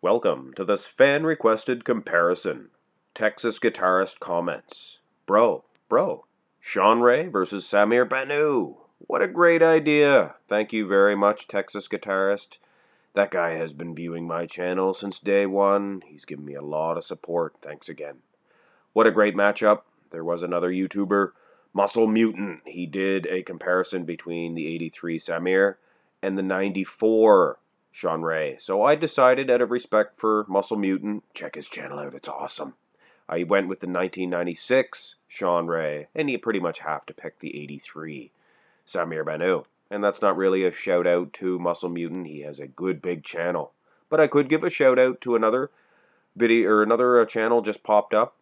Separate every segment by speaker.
Speaker 1: Welcome to this fan-requested comparison. Texas guitarist comments. Bro, Shawn Ray versus Samir Bannout. What a great idea. Thank you very much, Texas guitarist. That guy has been viewing my channel since day one. He's given me a lot of support. Thanks again. What a great matchup. There was another YouTuber, Muscle Mutant. He did a comparison between the 83 Samir and the 94 Shawn Ray. So I decided, out of respect for Muscle Mutant, check his channel out, it's awesome. I went with the 1996 Shawn Ray, and you pretty much have to pick the 83 Samir Bannout. And that's not really a shout out to Muscle Mutant, he has a good big channel. But I could give a shout out to another video, or another channel just popped up,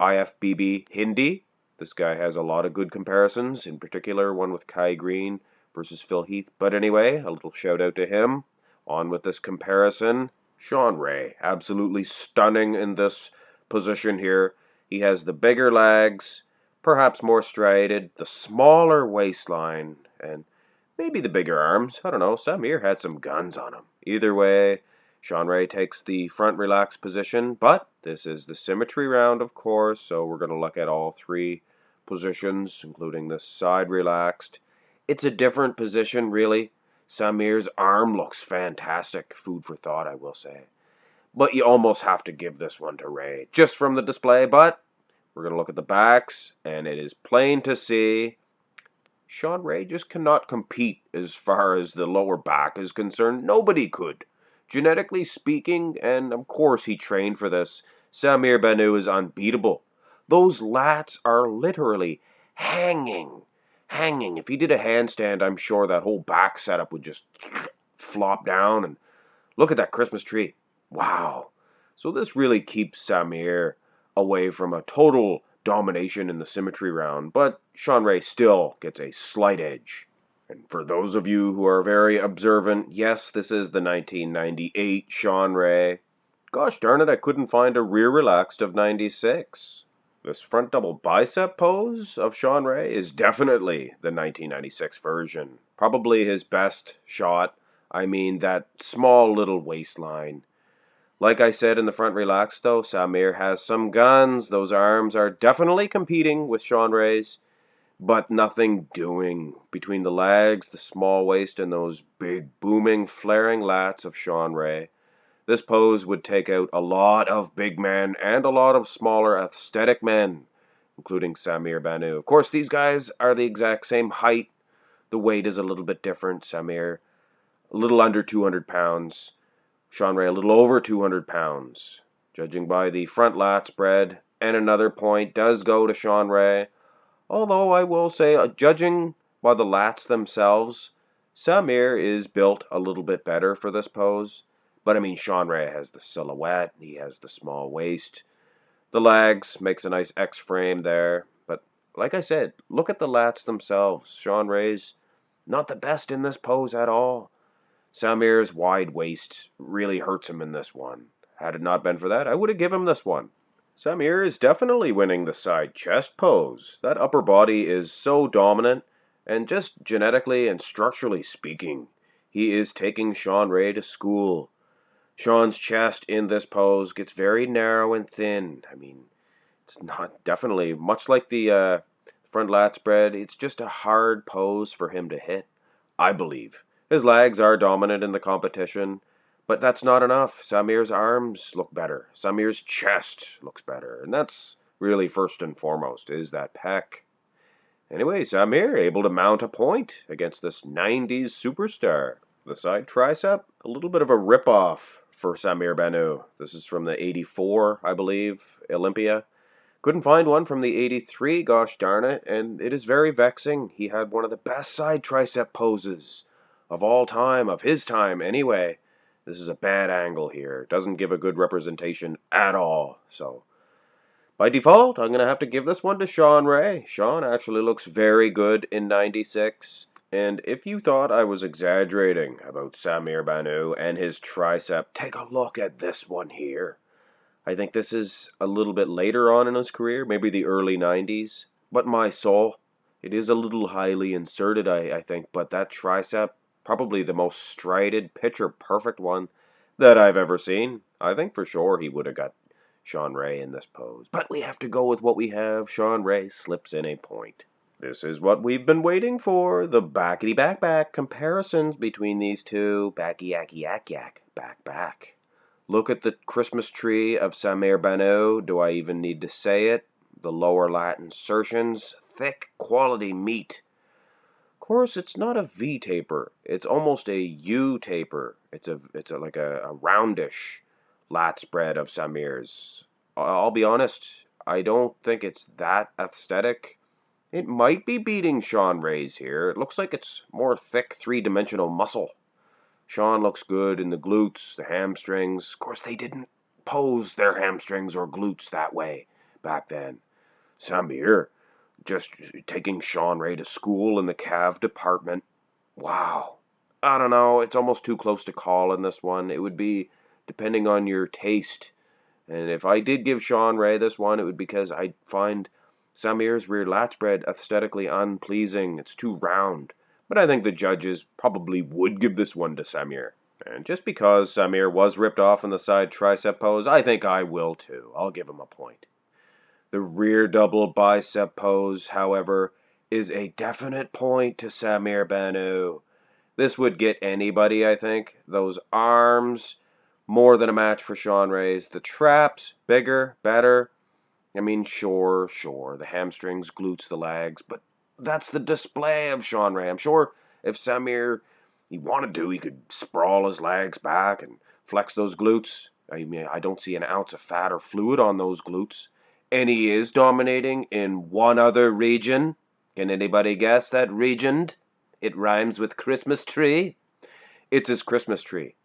Speaker 1: IFBB Hindi. This guy has a lot of good comparisons, in particular one with Kai Green versus Phil Heath. But anyway, a little shout out to him. On with this comparison. Shawn Ray, absolutely stunning in this position here. He has the bigger legs, perhaps more striated, the smaller waistline, and maybe the bigger arms. I don't know. Samir had some guns on him. Either way, Shawn Ray takes the front relaxed position, but this is the symmetry round, of course, so we're going to look at all three positions, including the side relaxed. It's a different position, really. Samir's arm looks fantastic. Food for thought, I will say. But you almost have to give this one to Ray, just from the display. But we're going to look at the backs, and it is plain to see Shawn Ray just cannot compete as far as the lower back is concerned. Nobody could. Genetically speaking, and of course he trained for this, Samir Bannout is unbeatable. Those lats are literally hanging. If he did a handstand, I'm sure that whole back setup would just flop down. And look at that Christmas tree. Wow. So this really keeps Samir away from a total domination in the symmetry round, but Shawn Ray still gets a slight edge. And for those of you who are very observant, yes, this is the 1998 Shawn Ray. Gosh darn it, I couldn't find a rear relaxed of 96. This front double bicep pose of Shawn Ray is definitely the 1996 version. Probably his best shot. I mean, that small little waistline. Like I said in the front relaxed though, Samir has some guns. Those arms are definitely competing with Shawn Ray's, but nothing doing. Between the legs, the small waist, and those big booming flaring lats of Shawn Ray, this pose would take out a lot of big men and a lot of smaller aesthetic men, including Samir Bannout. Of course, these guys are the exact same height. The weight is a little bit different. Samir, a little under 200 pounds. Shawn Ray, a little over 200 pounds. Judging by the front lat spread, and another point does go to Shawn Ray. Although I will say, judging by the lats themselves, Samir is built a little bit better for this pose. But I mean, Shawn Ray has the silhouette, he has the small waist. The legs makes a nice X frame there. But like I said, look at the lats themselves. Shawn Ray's not the best in this pose at all. Samir's wide waist really hurts him in this one. Had it not been for that, I would have given him this one. Samir is definitely winning the side chest pose. That upper body is so dominant, and just genetically and structurally speaking, he is taking Shawn Ray to school. Shawn's chest in this pose gets very narrow and thin. I mean, it's not definitely, much like the front lat spread, it's just a hard pose for him to hit, I believe. His legs are dominant in the competition, but that's not enough. Samir's arms look better. Samir's chest looks better. And that's really first and foremost, is that pec. Anyway, Samir able to mount a point against this 90s superstar. The side tricep, a little bit of a ripoff for Samir Bannout. This is from the 84, I believe, Olympia. Couldn't find one from the 83, gosh darn it, and it is very vexing. He had one of the best side tricep poses of all time, of his time anyway. This is a bad angle here. Doesn't give a good representation at all. So, by default, I'm going to have to give this one to Shawn Ray. Shawn actually looks very good in 96. And if you thought I was exaggerating about Samir Bannout and his tricep, take a look at this one here. I think this is a little bit later on in his career, maybe the early 90s. But my soul, it is a little highly inserted, I think. But that tricep, probably the most striated, picture-perfect one that I've ever seen. I think for sure he would have got Shawn Ray in this pose. But we have to go with what we have. Shawn Ray slips in a point. This is what we've been waiting for. The backity-back-back comparisons between these two. Backy-yacky-yak-yak. Back-back. Look at the Christmas tree of Samir Bannout. Do I even need to say it? The lower lat insertions. Thick, quality meat. Of course, it's not a V taper. It's almost a U taper. It's like a roundish lat spread of Samir's. I'll be honest, I don't think it's that aesthetic. It might be beating Shawn Ray's here. It looks like it's more thick, three-dimensional muscle. Shawn looks good in the glutes, the hamstrings. Of course, they didn't pose their hamstrings or glutes that way back then. Samir just taking Shawn Ray to school in the calf department. Wow. I don't know. It's almost too close to call in this one. It would be depending on your taste. And if I did give Shawn Ray this one, it would be because I find Samir's rear lat spread aesthetically unpleasing. It's too round. But I think the judges probably would give this one to Samir. And just because Samir was ripped off in the side tricep pose, I think I will too. I'll give him a point. The rear double bicep pose, however, is a definite point to Samir Bannout. This would get anybody, I think. Those arms, more than a match for Shawn Ray's. The traps, bigger, better. I mean, sure, the hamstrings, glutes, the legs, but that's the display of Shawn Ray. I'm sure if Samir, he wanted to, he could sprawl his legs back and flex those glutes. I mean, I don't see an ounce of fat or fluid on those glutes. And he is dominating in one other region. Can anybody guess that region? It rhymes with Christmas tree. It's his Christmas tree.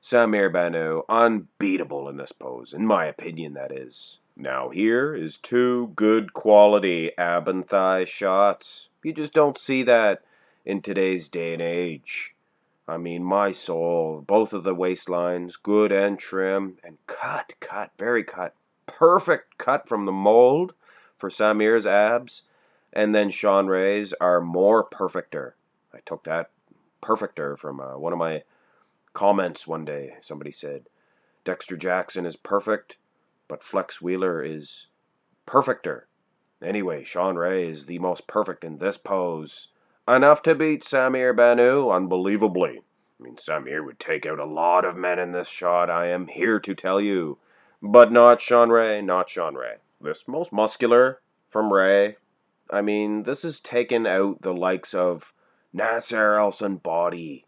Speaker 1: Samir Bannout, unbeatable in this pose, in my opinion, that is. Now here is two good quality ab and thigh shots. You just don't see that in today's day and age. I mean, my soul, both of the waistlines, good and trim, and cut, very cut. Perfect cut from the mold for Samir's abs, and then Shawn Ray's are more perfecter. I took that perfecter from one of my comments one day. Somebody said, Dexter Jackson is perfect, but Flex Wheeler is perfecter. Anyway, Shawn Ray is the most perfect in this pose. Enough to beat Samir Bannout, unbelievably. I mean, Samir would take out a lot of men in this shot, I am here to tell you. But not Shawn Ray, not Shawn Ray. This most muscular from Ray, I mean, this has taken out the likes of Nasser El-Body,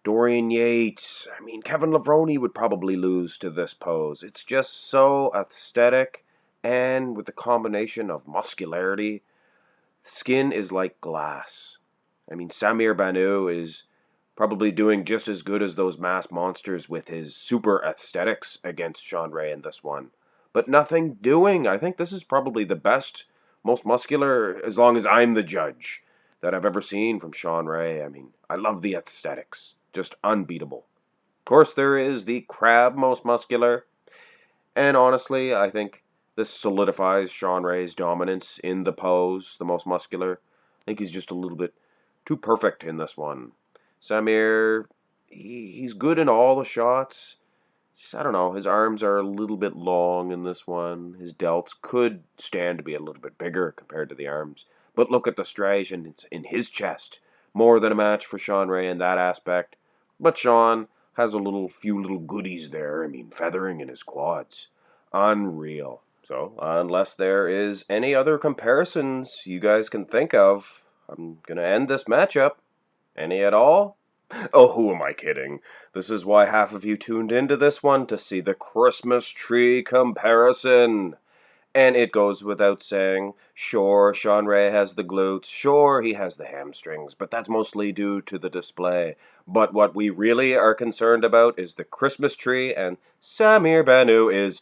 Speaker 1: Dorian Yates. I mean, Kevin Levrone would probably lose to this pose. It's just so aesthetic, and with the combination of muscularity, skin is like glass. I mean, Samir Bannout is probably doing just as good as those mass monsters with his super aesthetics against Shawn Ray in this one. But nothing doing. I think this is probably the best, most muscular, as long as I'm the judge, that I've ever seen from Shawn Ray. I mean, I love the aesthetics. Just unbeatable. Of course, there is the crab most muscular. And honestly, I think this solidifies Shawn Ray's dominance in the pose, the most muscular. I think he's just a little bit too perfect in this one. Samir, he's good in all the shots. Just, I don't know, his arms are a little bit long in this one. His delts could stand to be a little bit bigger compared to the arms. But look at the striations in his chest. More than a match for Shawn Ray in that aspect. But Shawn has a few little goodies there. I mean, feathering in his quads. Unreal. So, unless there is any other comparisons you guys can think of, I'm going to end this matchup. Any at all? Oh, who am I kidding? This is why half of you tuned into this one, to see the Christmas tree comparison. And it goes without saying, sure, Shawn Ray has the glutes, sure, he has the hamstrings, but that's mostly due to the display. But what we really are concerned about is the Christmas tree, and Samir Bannout is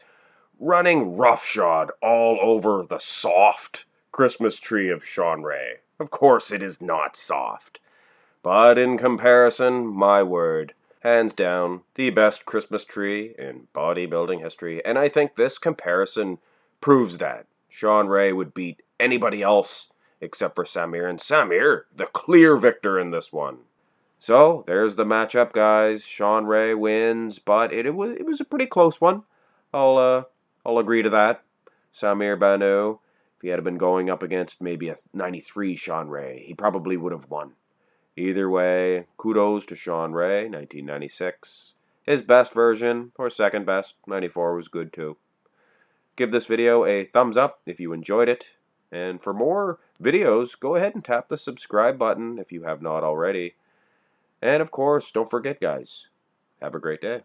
Speaker 1: running roughshod all over the soft Christmas tree of Shawn Ray. Of course it is not soft. But in comparison, my word, hands down, the best Christmas tree in bodybuilding history. And I think this comparison proves that. Shawn Ray would beat anybody else except for Samir. And Samir, the clear victor in this one. So there's the matchup, guys. Shawn Ray wins, but it was a pretty close one. I'll agree to that. Samir Bannout, if he had been going up against maybe a 93 Shawn Ray, he probably would have won. Either way, kudos to Shawn Ray, 1996. His best version, or second best, 94 was good too. Give this video a thumbs up if you enjoyed it. And for more videos, go ahead and tap the subscribe button if you have not already. And of course, don't forget, guys, have a great day.